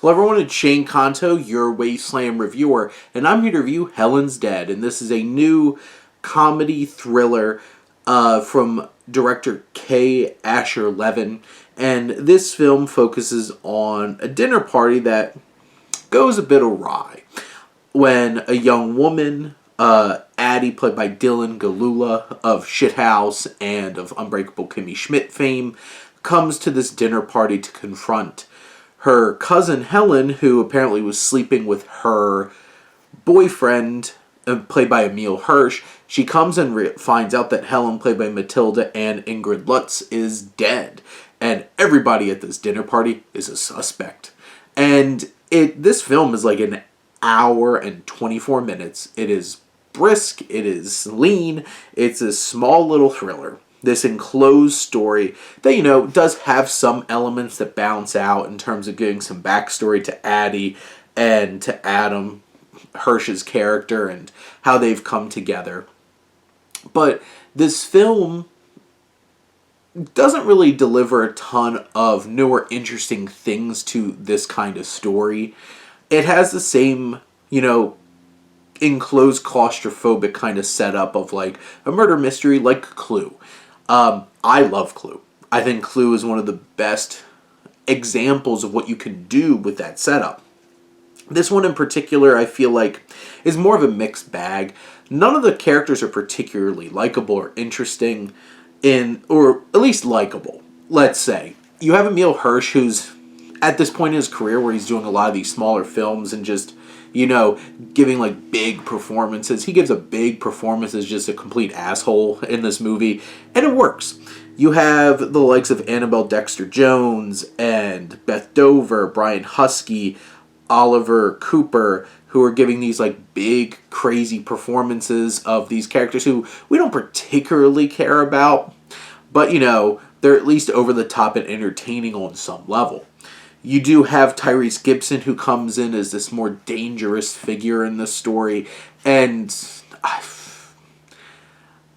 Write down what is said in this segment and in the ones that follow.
Hello everyone, it's Shane Kanto, your Wasteland reviewer, and I'm here to review Helen's Dead, and this is a new comedy thriller from director K. Asher Levin, and this film focuses on a dinner party that goes a bit awry when a young woman, Addie, played by Dylan Galula of Shithouse and of Unbreakable Kimmy Schmidt fame, comes to this dinner party to confront her cousin Helen, who apparently was sleeping with her boyfriend, played by Emil Hirsch. She comes and finds out that Helen, played by Matilda and Ingrid Lutz, is dead. And everybody at this dinner party is a suspect. And this film is like an hour and 24 minutes. It is brisk, it is lean, it's a small little thriller. This enclosed story that, does have some elements that balance out in terms of giving some backstory to Addie and to Adam, Hirsch's character, and how they've come together. But this film doesn't really deliver a ton of new or interesting things to this kind of story. It has the same, enclosed claustrophobic kind of setup of like a murder mystery like Clue. I love Clue. I think Clue is one of the best examples of what you can do with that setup. This one in particular, I feel like, is more of a mixed bag. None of the characters are particularly likable or interesting, or at least likable, let's say. You have Emil Hirsch, who's at this point in his career where he's doing a lot of these smaller films and just, giving like big performances. He gives a big performance as just a complete asshole in this movie, and it works. You have the likes of Annabelle Dexter-Jones and Beth Dover, Brian Husky, Oliver Cooper, who are giving these like big, crazy performances of these characters who we don't particularly care about, but they're at least over the top and entertaining on some level. You do have Tyrese Gibson, who comes in as this more dangerous figure in the story, and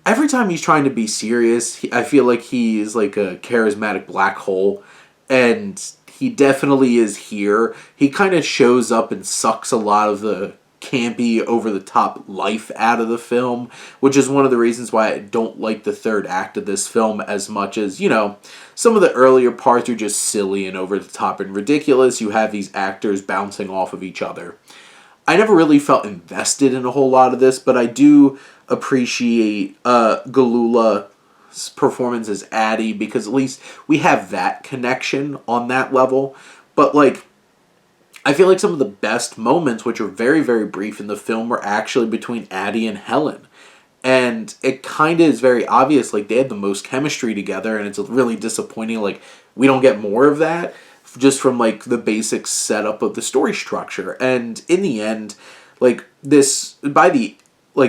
every time he's trying to be serious, I feel like he is like a charismatic black hole, and he definitely is here. He kind of shows up and sucks a lot of the campy, over-the-top life out of the film, which is one of the reasons why I don't like the third act of this film as much as, some of the earlier parts are just silly and over-the-top and ridiculous. You have these actors bouncing off of each other. I never really felt invested in a whole lot of this, but I do appreciate Galula's performance as Addie, because at least we have that connection on that level. But, I feel like some of the best moments, which are very, very brief in the film, were actually between Addie and Helen. And it kind of is very obvious, they had the most chemistry together, and it's really disappointing, we don't get more of that, just from, the basic setup of the story structure. And in the end, this, by the,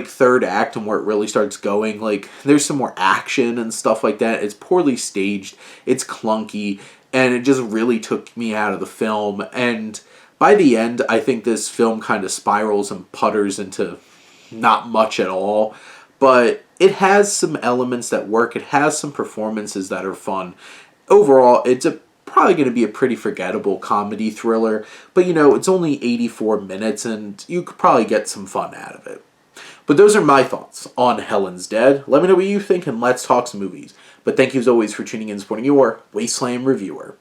third act and where it really starts going, there's some more action and stuff like that. It's poorly staged, it's clunky, and it just really took me out of the film. And by the end, I think this film kind of spirals and putters into not much at all. But it has some elements that work. It has some performances that are fun. Overall, it's probably going to be a pretty forgettable comedy thriller. But, it's only 84 minutes, and you could probably get some fun out of it. But those are my thoughts on Helen's Dead. Let me know what you think, and let's talk some movies. But thank you as always for tuning in and supporting your Wasteland reviewer.